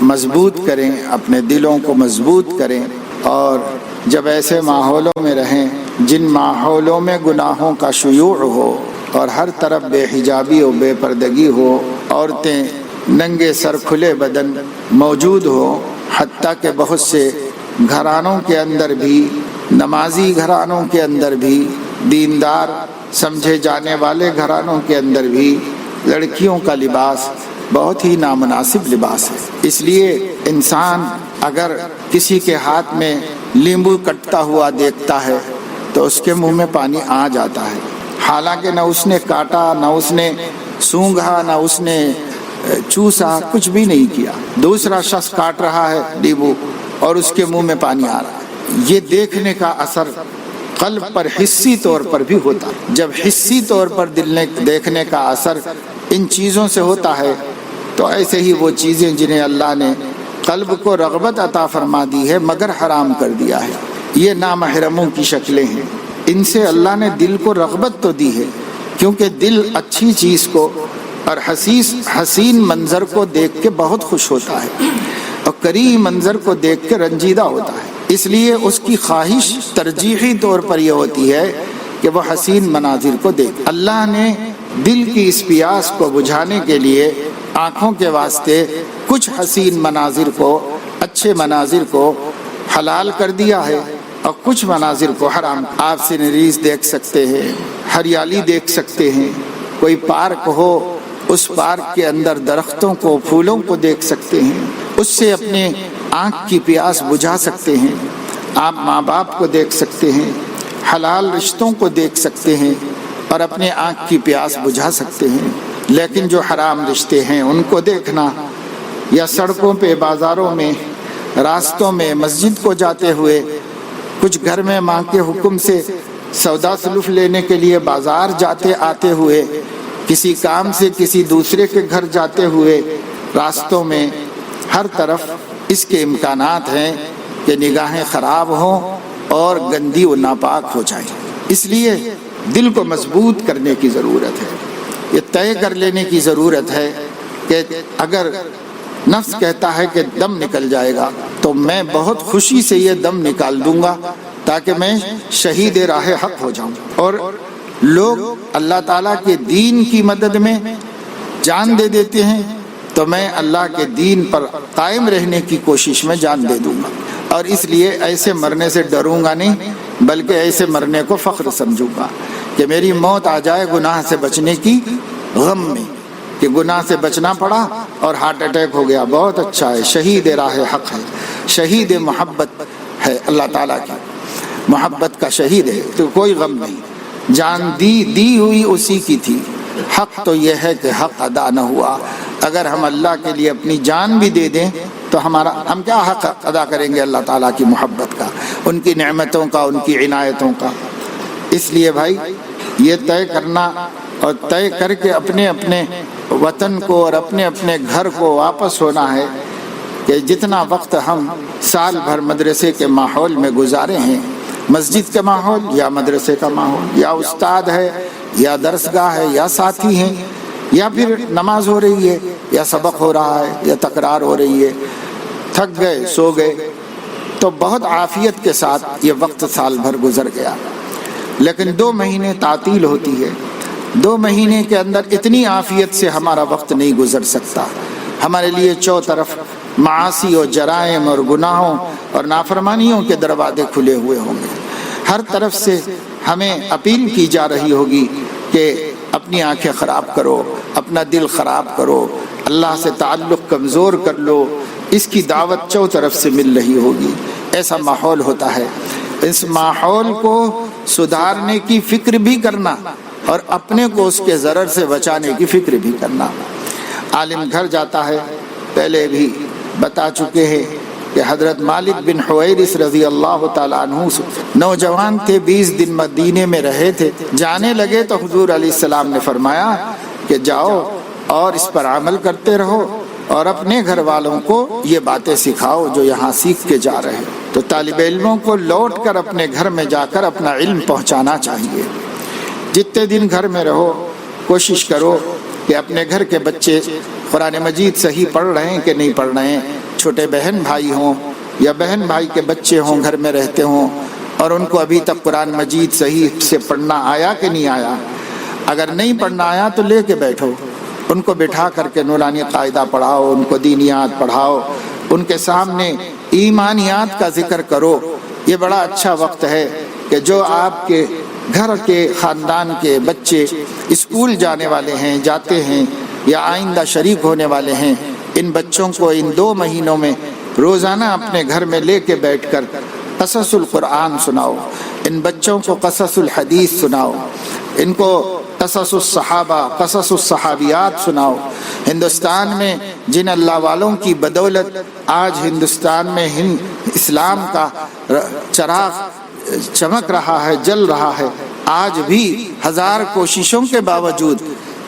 مضبوط کریں، اپنے دلوں کو مضبوط کریں، اور جب ایسے ماحولوں میں رہیں جن ماحولوں میں گناہوں کا شیوع ہو اور ہر طرف بے حجابی و بے پردگی ہو، عورتیں ننگے سر کھلے بدن موجود ہو، حتیٰ کہ بہت سے گھرانوں کے اندر بھی، نمازی گھرانوں کے اندر بھی، دیندار سمجھے جانے والے گھرانوں کے اندر بھی لڑکیوں کا لباس بہت ہی نامناسب لباس ہے۔ اس لیے انسان اگر کسی کے ہاتھ میں لیمبو کٹتا ہوا دیکھتا ہے تو اس کے منہ میں پانی آ جاتا ہے، حالانکہ نہ اس نے کاٹا، نہ اس نے سونگھا، نہ اس نے چوسا، کچھ بھی نہیں کیا، دوسرا شخص کاٹ رہا ہے لیمبو اور اس کے منہ میں پانی آ رہا ہے۔ یہ دیکھنے کا اثر قلب پر حسی طور پر بھی ہوتا ہے۔ جب حسی طور پر دل نے دیکھنے کا اثر ان چیزوں سے ہوتا ہے تو ایسے ہی وہ چیزیں جنہیں اللہ نے قلب کو رغبت عطا فرما دی ہے مگر حرام کر دیا ہے، یہ نامحرموں کی شکلیں ہیں۔ ان سے اللہ نے دل کو رغبت تو دی ہے، کیونکہ دل اچھی چیز کو اور حسین منظر کو دیکھ کے بہت خوش ہوتا ہے اور کریم منظر کو دیکھ کے رنجیدہ ہوتا ہے، اس لیے اس کی خواہش ترجیحی طور پر یہ ہوتی ہے کہ وہ حسین مناظر کو دیکھ۔ اللہ نے دل کی اس پیاس کو بجھانے کے لیے آنکھوں کے واسطے کچھ حسین مناظر کو، اچھے مناظر کو حلال کر دیا ہے اور کچھ مناظر کو حرام۔ آپ سینریز دیکھ سکتے ہیں، ہریالی دیکھ سکتے ہیں، کوئی پارک ہو اس پارک کے اندر درختوں کو، پھولوں کو دیکھ سکتے ہیں، اس سے اپنے آنکھ کی پیاس بجھا سکتے ہیں۔ آپ ماں باپ کو دیکھ سکتے ہیں، حلال رشتوں کو دیکھ سکتے ہیں اور اپنے آنکھ کی پیاس بجھا سکتے ہیں، لیکن جو حرام رشتے ہیں ان کو دیکھنا، یا سڑکوں پہ، بازاروں میں، راستوں میں، مسجد کو جاتے ہوئے، کچھ گھر میں ماں کے حکم سے سودا سلوف لینے کے لیے بازار جاتے آتے ہوئے، کسی کام سے کسی دوسرے کے گھر جاتے ہوئے، راستوں میں ہر طرف اس کے امکانات ہیں کہ نگاہیں خراب ہوں اور گندی و ناپاک ہو جائیں۔ اس لیے دل کو مضبوط کرنے کی ضرورت ہے، یہ طے کر لینے کی ضرورت ہے کہ اگر نفس کہتا ہے کہ دم نکل جائے گا تو میں بہت خوشی سے یہ دم نکال دوں گا تاکہ میں شہید راہ حق ہو جاؤں۔ اور لوگ اللہ تعالیٰ کے دین کی مدد میں جان دے دیتے ہیں تو میں اللہ کے دین پر قائم رہنے کی کوشش میں جان دے دوں گا، اور اس لیے ایسے مرنے سے ڈروں گا نہیں، بلکہ ایسے مرنے کو فخر سمجھوں گا کہ میری موت آ جائے گناہ سے بچنے کی غم میں، کہ گناہ سے بچنا پڑا اور ہارٹ اٹیک ہو گیا، بہت اچھا ہے، شہید راہ حق ہے، شہید محبت ہے، اللہ تعالیٰ کی محبت کا شہید ہے، تو کوئی غم نہیں، جان دی ہوئی اسی کی تھی۔ حق تو یہ ہے کہ حق ادا نہ ہوا، اگر ہم اللہ کے لیے اپنی جان بھی دے دیں تو ہم کیا حق ادا کریں گے اللہ تعالیٰ کی محبت کا، ان کی نعمتوں کا، ان کی عنایتوں کا۔ اس لیے بھائی یہ طے کرنا اور طے کر کے اپنے اپنے وطن کو اور اپنے اپنے گھر کو واپس ہونا ہے کہ جتنا وقت ہم سال بھر مدرسے کے ماحول میں گزارے ہیں مسجد کا ماحول یا مدرسے کا ماحول، یا استاد ہے یا درسگاہ ہے یا ساتھی ہیں، یا پھر نماز ہو رہی ہے یا سبق ہو رہا ہے یا تکرار ہو رہی ہے، تھک گئے سو گئے، تو بہت عافیت کے ساتھ یہ وقت سال بھر گزر گیا۔ لیکن 2 مہینے تعطیل ہوتی ہے، 2 مہینے کے اندر اتنی عافیت سے ہمارا وقت نہیں گزر سکتا۔ ہمارے لیے چوطرف معاصی اور جرائم اور گناہوں اور نافرمانیوں کے دروازے کھلے ہوئے ہوں گے۔ ہر طرف سے ہمیں اپیل کی جا رہی ہوگی کہ اپنی آنکھیں خراب کرو، اپنا دل خراب کرو، اللہ سے تعلق کمزور کر لو، اس کی دعوت چوطرف سے مل رہی ہوگی۔ ایسا ماحول ہوتا ہے، اس ماحول کو سدھارنے کی فکر بھی کرنا اور اپنے کو اس کے ضرر سے بچانے کی فکر بھی کرنا۔ عالم گھر جاتا ہے، پہلے بھی بتا چکے ہیں کہ حضرت مالک بن حویرث رضی اللہ تعالیٰ عنہ نوجوان تھے، 20 دن مدینے میں رہے تھے، جانے لگے تو حضور علیہ السلام نے فرمایا کہ جاؤ اور اس پر عمل کرتے رہو اور اپنے گھر والوں کو یہ باتیں سکھاؤ جو یہاں سیکھ کے جا رہے ہیں۔ تو طالب علموں کو لوٹ کر اپنے گھر میں جا کر اپنا علم پہنچانا چاہیے۔ جتنے دن گھر میں رہو کوشش کرو کہ اپنے گھر کے بچے قرآن مجید صحیح پڑھ رہے ہیں کہ نہیں پڑھ رہے ہیں، چھوٹے بہن بھائی ہوں یا بہن بھائی کے بچے ہوں گھر میں رہتے ہوں اور ان کو ابھی تک قرآن مجید صحیح سے پڑھنا آیا کہ نہیں آیا۔ اگر نہیں پڑھنا آیا تو لے کے بیٹھو، ان کو بٹھا کر کے نورانی قاعدہ پڑھاؤ، ان کو دینیات پڑھاؤ، ان کے سامنے ایمانیات کا ذکر کرو۔ یہ بڑا اچھا وقت ہے کہ جو آپ کے گھر کے خاندان کے بچے اسکول جانے والے ہیں، جاتے ہیں یا آئندہ شریک ہونے والے ہیں، ان بچوں کو ان 2 مہینوں میں روزانہ اپنے گھر میں لے کے بیٹھ کر قصص القرآن سناؤ، ان بچوں کو قصص الحدیث سناؤ، ان کو قصص الصحابہ، قصص الصحابیات سناؤ۔ ہندوستان میں جن اللہ والوں کی بدولت آج ہندوستان میں اسلام کا چراغ چمک رہا ہے، جل رہا ہے، آج بھی 1000 کوششوں کے باوجود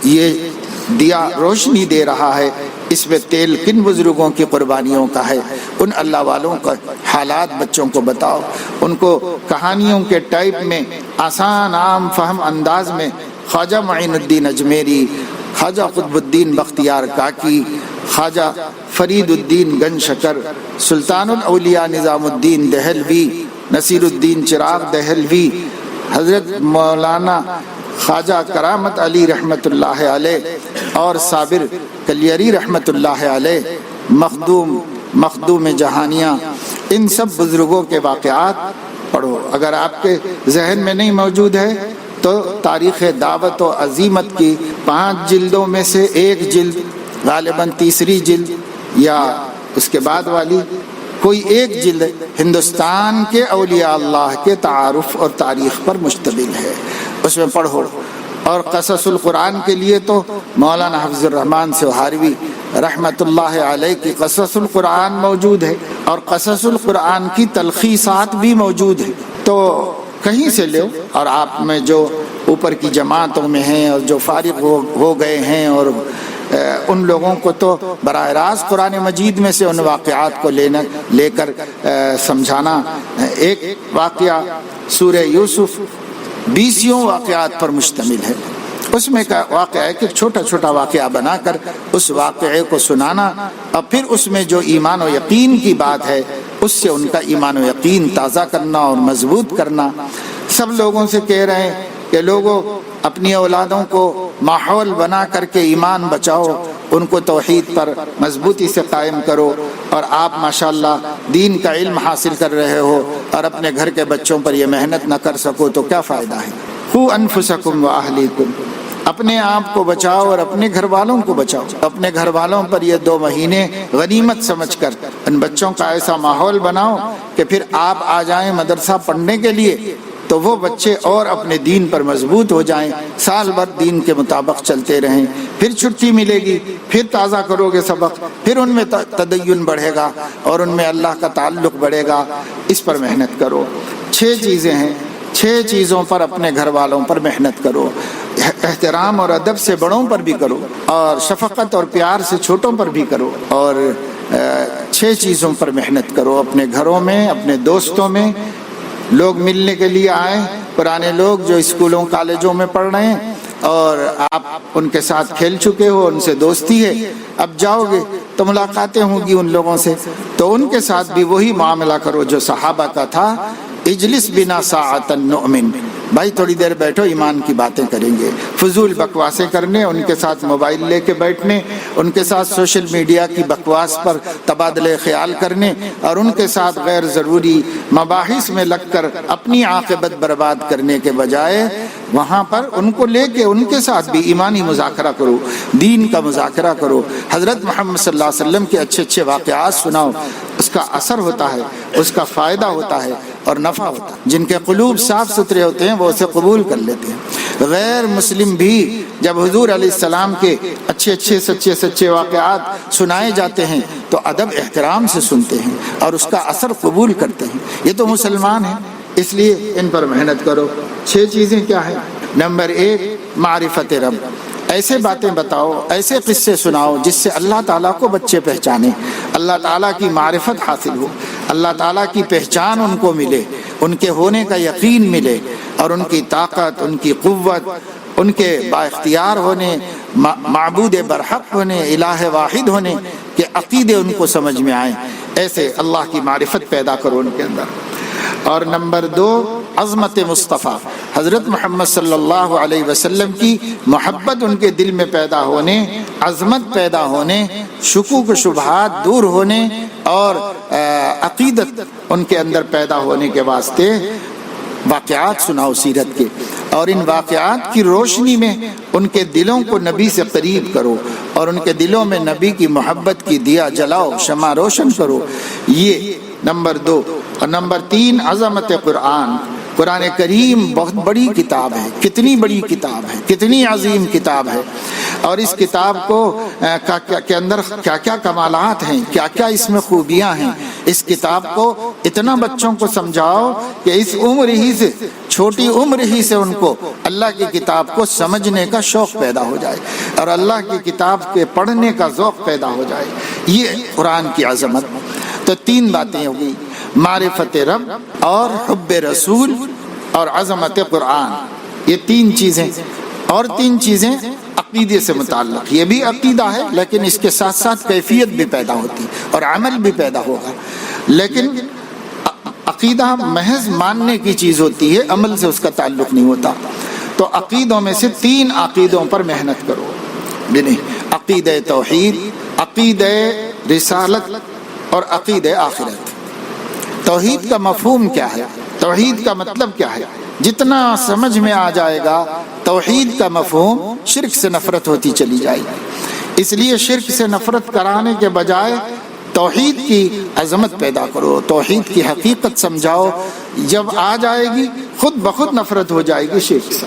یہ دیا روشنی دے رہا ہے، اس میں تیل کن بزرگوں کی قربانیوں کا ہے۔ ان اللہ والوں کا حالات بچوں کو بتاؤ، ان کو کہانیوں کے ٹائپ میں آسان عام فہم انداز میں خواجہ معین الدین اجمیری، خواجہ قطب الدین بختیار کاکی، خواجہ فرید الدین گنج شکر، سلطان الاولیاء نظام الدین دہلوی، نصیر الدین چراغ دہلوی، حضرت مولانا خواجہ کرامت علی رحمۃ اللہ علیہ اور صابر کلیری رحمۃ اللہ علیہ، مخدوم جہانیہ، ان سب بزرگوں کے واقعات پڑھو۔ اگر آپ کے ذہن میں نہیں موجود ہے تو تاریخ دعوت و عزیمت کی 5 جلدوں میں سے ایک جلد، غالباً تیسری جلد یا اس کے بعد والی کوئی ایک جلد ہندوستان کے اولیاء اللہ کے تعارف اور تاریخ پر مشتمل ہے، اس میں پڑھو۔ اور قصص القرآن کے لیے تو مولانا حفظ الرحمن سوہاروی رحمۃ اللہ علیہ کی قصص القرآن موجود ہے اور قصص القرآن کی تلخیصات بھی موجود ہیں، تو کہیں سے لو۔ اور آپ میں جو اوپر کی جماعتوں میں ہیں اور جو فارغ ہو گئے ہیں، اور ان لوگوں کو تو براہ راست قرآن مجید میں سے ان واقعات کو لے کر سمجھانا۔ ایک واقعہ سورہ یوسف 20 واقعات پر مشتمل ہے، اس میں کا واقعہ ہے کہ چھوٹا چھوٹا واقعہ بنا کر اس واقعے کو سنانا، اور پھر اس میں جو ایمان و یقین کی بات ہے اس سے ان کا ایمان و یقین تازہ کرنا اور مضبوط کرنا۔ سب لوگوں سے کہہ رہے ہیں کہ لوگوں اپنی اولادوں کو ماحول بنا کر کے ایمان بچاؤ، ان کو توحید پر مضبوطی سے قائم کرو، اور آپ ماشاءاللہ دین کا علم حاصل کر رہے ہو اور اپنے گھر کے بچوں پر یہ محنت نہ کر سکو تو کیا فائدہ ہے۔ قوا انفسکم واہلیکم، اپنے آپ کو بچاؤ اور اپنے گھر والوں کو بچاؤ۔ اپنے گھر والوں پر یہ 2 مہینے غنیمت سمجھ کر ان بچوں کا ایسا ماحول بناؤ کہ پھر آپ آ جائیں مدرسہ پڑھنے کے لیے تو وہ بچے اور اپنے دین پر مضبوط ہو جائیں، سال بھر دین کے مطابق چلتے رہیں، پھر چھٹی ملے گی، پھر تازہ کرو گے سبق، پھر ان میں تدین بڑھے گا اور ان میں اللہ کا تعلق بڑھے گا۔ اس پر محنت کرو۔ 6 چیزیں ہیں، 6 چیزوں پر اپنے گھر والوں پر محنت کرو۔ احترام اور ادب سے بڑوں پر بھی کرو، اور شفقت اور پیار سے چھوٹوں پر بھی کرو، اور 6 چیزوں پر محنت کرو، اپنے گھروں میں، اپنے دوستوں میں، لوگ ملنے کے لیے آئیں، پرانے لوگ جو اسکولوں کالجوں میں پڑھ رہے ہیں اور آپ ان کے ساتھ کھیل چکے ہو، ان سے دوستی ہے، اب جاؤ گے تو ملاقاتیں ہوں گی ان لوگوں سے، تو ان کے ساتھ بھی وہی معاملہ کرو جو صحابہ کا تھا، اجلس بنا ساعتا نؤمن، بھائی تھوڑی دیر بیٹھو، ایمان کی باتیں کریں گے۔ فضول بکواسیں کرنے، ان کے ساتھ موبائل لے کے بیٹھنے، ان کے ساتھ سوشل میڈیا کی بکواس پر تبادلے خیال کرنے اور ان کے ساتھ غیر ضروری مباحث میں لگ کر اپنی عاقبت برباد کرنے کے بجائے وہاں پر ان کو لے کے ان کے ساتھ بھی ایمانی مذاکرہ کرو، دین کا مذاکرہ کرو، حضرت محمد صلی اللہ علیہ وسلم کے اچھے اچھے واقعات سناؤ، اس کا اثر ہوتا ہے، اس کا فائدہ ہوتا ہے اور نفع ہوتا ہے۔ جن کے قلوب صاف ستھرے ہوتے ہیں وہ اسے قبول کر لیتے ہیں۔ غیر مسلم بھی جب حضور علیہ السلام کے اچھے اچھے سچے سچے واقعات سنائے جاتے ہیں تو ادب احترام سے سنتے ہیں اور اس کا اثر قبول کرتے ہیں۔ یہ تو مسلمان ہیں، اس لیے ان پر محنت کرو۔ 6 چیزیں کیا ہیں؟ نمبر 1 معرفت رب، ایسے باتیں بتاؤ، ایسے قصے سناؤ جس سے اللہ تعالیٰ کو بچے پہچانے، اللہ تعالیٰ کی معرفت حاصل ہو، اللہ تعالیٰ کی پہچان ان کو ملے، ان کے ہونے کا یقین ملے اور ان کی طاقت، ان کی قوت، ان کے با اختیار ہونے، معبود برحق ہونے، الہ واحد ہونے کے عقیدے ان کو سمجھ میں آئیں۔ ایسے اللہ کی معرفت پیدا کرو ان کے اندر۔ اور نمبر 2 عظمت مصطفیٰ، حضرت محمد صلی اللہ علیہ وسلم کی محبت ان کے دل میں پیدا ہونے، عظمت پیدا ہونے، شکوک و شبہات دور ہونے اور عقیدت ان کے اندر پیدا ہونے کے واسطے واقعات سناؤ سیرت کے، اور ان واقعات کی روشنی میں ان کے دلوں کو نبی سے قریب کرو اور ان کے دلوں میں نبی کی محبت کی دیا جلاؤ، شمع روشن کرو۔ یہ نمبر 2۔ اور نمبر 3 عظمت قرآن، قرآن کریم بہت بڑی کتاب ہے، کتنی بڑی کتاب ہے، کتنی عظیم کتاب ہے، اور اس کتاب کو کے اندر کیا کیا کمالات ہیں، کیا کیا اس میں خوبیاں ہیں۔ اس کتاب کو اتنا بچوں کو سمجھاؤ کہ اس عمر ہی سے، چھوٹی عمر ہی سے ان کو اللہ کی کتاب کو سمجھنے کا شوق پیدا ہو جائے اور اللہ کی کتاب کے پڑھنے کا ذوق پیدا ہو جائے۔ یہ قرآن کی عظمت۔ تو 3 باتیں ہو گئی، معرفت رب اور حب رسول اور عظمت قرآن، یہ 3 چیزیں۔ اور 3 چیزیں عقیدے سے متعلق، یہ بھی عقیدہ ہے لیکن اس کے ساتھ ساتھ کیفیت بھی پیدا ہوتی اور عمل بھی پیدا ہوگا۔ لیکن عقیدہ محض ماننے کی چیز ہوتی ہے، عمل سے اس کا تعلق نہیں ہوتا۔ تو عقیدوں میں سے 3 عقیدوں پر محنت کرو، یعنی عقیدہ توحید، عقیدہ رسالت اور عقیدہ آخرت۔ توحید کا مفہوم کیا ہے؟ توحید کا مطلب کیا ہے؟ جتنا سمجھ میں آ جائے گا توحید کا مفہوم، شرک سے نفرت ہوتی چلی جائے گی۔ اس لیے شرک سے نفرت کرانے کے بجائے توحید کی عظمت پیدا کرو، توحید کی حقیقت سمجھاؤ۔ جب آ جائے گی خود بخود نفرت ہو جائے گی شرک سے۔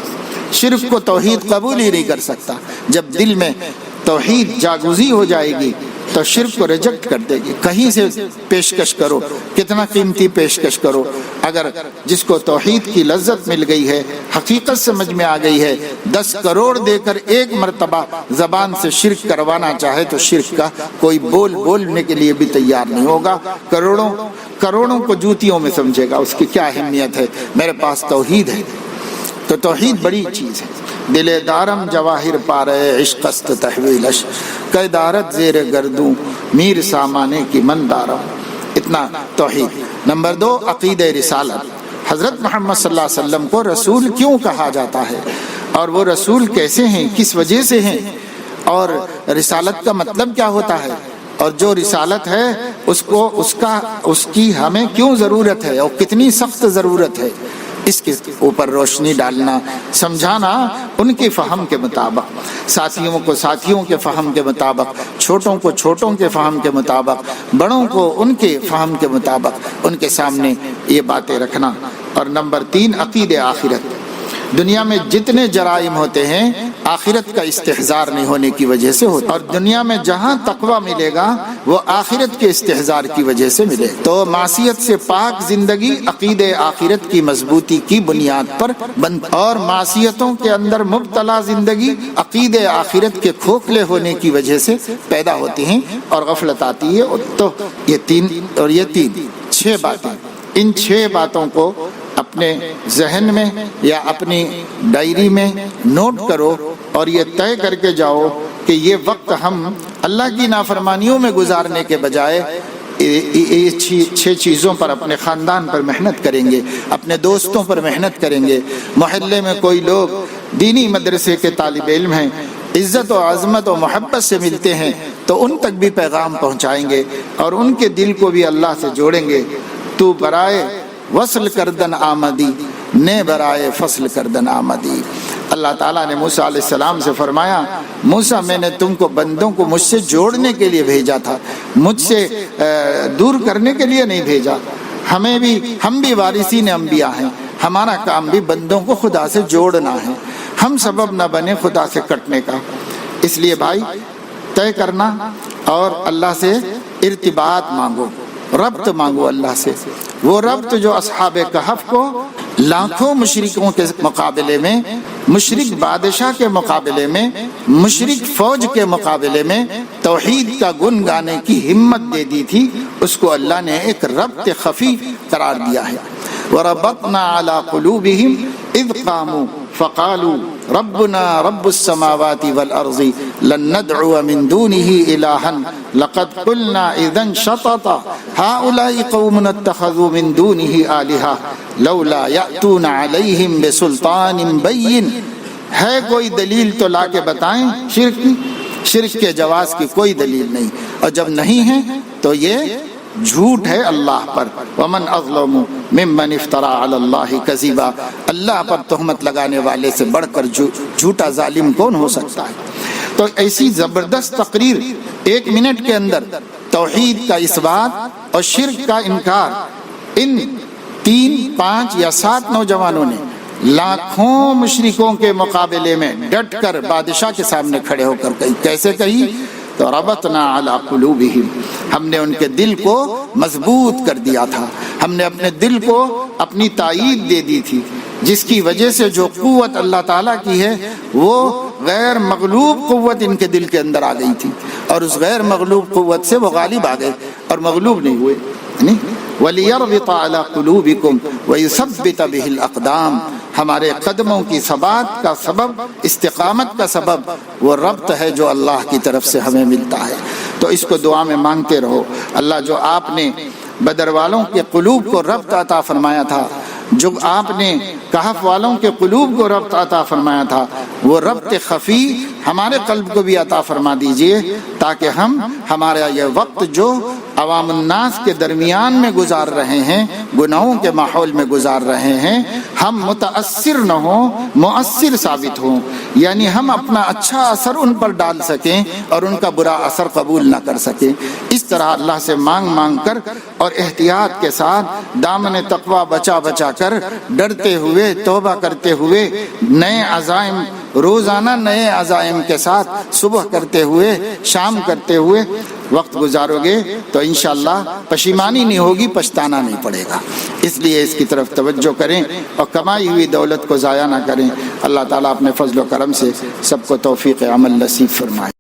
شرک کو توحید قبول ہی نہیں کر سکتا۔ جب دل میں توحید جاگزی ہو جائے گی تو شرک کو ریجیکٹ کر دے گی۔ کہیں سے پیشکش کرو، کتنا قیمتی پیشکش کرو، اگر جس کو توحید کی لذت مل گئی ہے، حقیقت سمجھ میں آ گئی ہے، 10 کروڑ دے کر 1 مرتبہ زبان سے شرک کروانا چاہے تو شرک کا کوئی بولنے کے لیے بھی تیار نہیں ہوگا۔ کروڑوں کو جوتیوں میں سمجھے گا، اس کی کیا اہمیت ہے، میرے پاس توحید ہے۔ تو توحید بڑی چیز ہے۔ دل دارم جواہر پارے عشق است تحویلش، کہ دارت زیر گردوں میر سامانے کی من دارم۔ اتنا توحید۔ نمبر 2 عقیدہ رسالت، حضرت محمد صلی اللہ علیہ وسلم کو رسول کیوں کہا جاتا ہے اور وہ رسول کیسے ہیں، کس وجہ سے ہیں، اور رسالت کا مطلب کیا ہوتا ہے، اور جو رسالت ہے اس کی ہمیں کیوں ضرورت ہے اور کتنی سخت ضرورت ہے، اس کے اوپر روشنی ڈالنا، سمجھانا ان کے فہم کے مطابق، ساتھیوں کو ساتھیوں کے فہم کے مطابق، چھوٹوں کو چھوٹوں کے فہم کے مطابق، بڑوں کو ان کے فہم کے مطابق ان کے سامنے یہ باتیں رکھنا۔ اور نمبر 3 عقیدہ آخرت۔ دنیا میں جتنے جرائم ہوتے ہیں آخرت کا استحضار نہیں ہونے کی وجہ سے ہوتا، اور دنیا میں جہاں تقویٰ ملے گا وہ آخرت کے استحضار کی وجہ سے ملے۔ تو معصیت سے پاک زندگی عقیدہ آخرت کی مضبوطی کی بنیاد پر بند، اور معصیتوں کے اندر مبتلا زندگی عقیدہ آخرت کے کھوکھلے ہونے کی وجہ سے پیدا ہوتی ہیں اور غفلت آتی ہے۔ تو یہ 6 باتیں، ان 6 باتوں کو اپنے ذہن میں یا اپنی ڈائری میں نوٹ کرو اور یہ طے کر کے جاؤ کہ یہ وقت ہم اللہ کی نافرمانیوں میں گزارنے کے بجائے یہ 6 چیزوں پر اپنے خاندان پر محنت کریں گے، اپنے دوستوں پر محنت کریں گے۔ محلے میں کوئی لوگ دینی مدرسے کے طالب علم ہیں، عزت و عظمت و محبت سے ملتے ہیں تو ان تک بھی پیغام پہنچائیں گے اور ان کے دل کو بھی اللہ سے جوڑیں گے۔ تو برائے وصل کردن آمدی، نے برائے فصل کردن آمدی۔ اللہ تعالیٰ نے موسیٰ علیہ السلام سے فرمایا، موسیٰ میں نے تم کو بندوں کو مجھ سے جوڑنے کے لیے بھیجا تھا، مجھ سے دور کرنے کے لیے نہیں بھیجا۔ ہم بھی وارثین انبیاء ہیں، ہمارا کام بھی بندوں کو خدا سے جوڑنا ہے، ہم سبب نہ بنے خدا سے کٹنے کا۔ اس لیے بھائی طے کرنا اور اللہ سے ارتباط مانگو، ربط مانگو اللہ سے، وہ ربط جو اصحاب کہف کو لاکھوں مشرکوں کے مقابلے میں، مشرک بادشاہ کے مقابلے میں، مشرک فوج کے مقابلے میں توحید کا گن گانے کی ہمت دے دی تھی، اس کو اللہ نے ایک ربط خفی قرار دیا ہے۔ وَرَبَطْنَا عَلَى قُلُوبِهِمْ إِذْ قَامُوا فَقَالُوا رَبُّنَا رَبُّ السَّمَاوَاتِ وَالْأَرْضِ لَن نَّدْعُوَ مِن دُونِهِ إِلَٰهًا لَقَدْ قُلْنَا إِذًا شَطَطًا هَٰؤُلَاءِ قَوْمٌ اتَّخَذُوا مِن دُونِهِ آلِهَةً لَوْلَا يَأْتُونَ عَلَيْهِم بِسُلْطَانٍ بَيِّنٍ۔ ہے کوئی دلیل تو لا کے بتائیں شرک کے جواز کی کوئی دلیل نہیں، اور جب نہیں ہے تو یہ جھوٹ ہے اللہ پر۔ ومن اظلم ممن افترى علی اللہ کذبا، اللہ پر تہمت لگانے والے سے بڑھ کر جھوٹا ظالم کون ہو سکتا ہے؟ تو ایسی زبردست تقریر 1 منٹ کے اندر توحید کا اثبات اور شرک کا انکار، ان 3، 5 یا 7 نوجوانوں نے لاکھوں مشرکوں کے مقابلے میں ڈٹ کر بادشاہ کے سامنے کھڑے ہو کر کہی۔ کیسے کہی؟ تو ربطنا علی قلوبہم، ہم نے ان کے دل کو مضبوط کر دیا تھا، ہم نے اپنے دل کو اپنی تائید دے دی تھی، جس کی وجہ سے جو قوت اللہ تعالیٰ کی ہے وہ غیر مغلوب قوت ان کے دل کے اندر آ گئی تھی، اور اس غیر مغلوب قوت سے وہ غالب آ گئے اور مغلوب نہیں ہوئے۔ وَلِيَرْبِطَ عَلَى قُلُوبِكُمْ وَيُثَبِّتَ بِهِ الْأَقْدَامَ، ہمارے قدموں کی ثبات کا سبب، استقامت کا سبب وہ ربط ہے جو اللہ کی طرف سے ہمیں ملتا ہے۔ تو اس کو دعا میں مانگتے رہو۔ اللہ جو آپ نے بدر والوں کے قلوب کو ربط عطا فرمایا تھا، جو آپ نے کہف والوں کے قلوب کو ربط عطا فرمایا تھا، وہ ربط خفی ہمارے قلب کو بھی عطا فرما دیجئے، تاکہ ہمارا یہ وقت جو عوام الناس کے درمیان میں گزار رہے ہیں، گناہوں کے ماحول میں گزار رہے ہیں، ہم متاثر نہ ہوں، مؤثر ثابت ہوں، یعنی ہم اپنا اچھا اثر ان پر ڈال سکیں اور ان کا برا اثر قبول نہ کر سکیں۔ اس طرح اللہ سے مانگ کر اور احتیاط کے ساتھ دامن تقوی بچا کر، ڈرتے ہوئے، توبہ کرتے ہوئے، نئے عزائم، روزانہ نئے عزائم کے ساتھ صبح کرتے ہوئے، شام کرتے ہوئے وقت گزارو گے تو انشاءاللہ پشیمانی نہیں ہوگی، پچھتانا نہیں پڑے گا۔ اس لیے اس کی طرف توجہ کریں اور کمائی ہوئی دولت کو ضائع نہ کریں۔ اللہ تعالیٰ اپنے فضل و کرم سے سب کو توفیق عمل نصیب فرمائے۔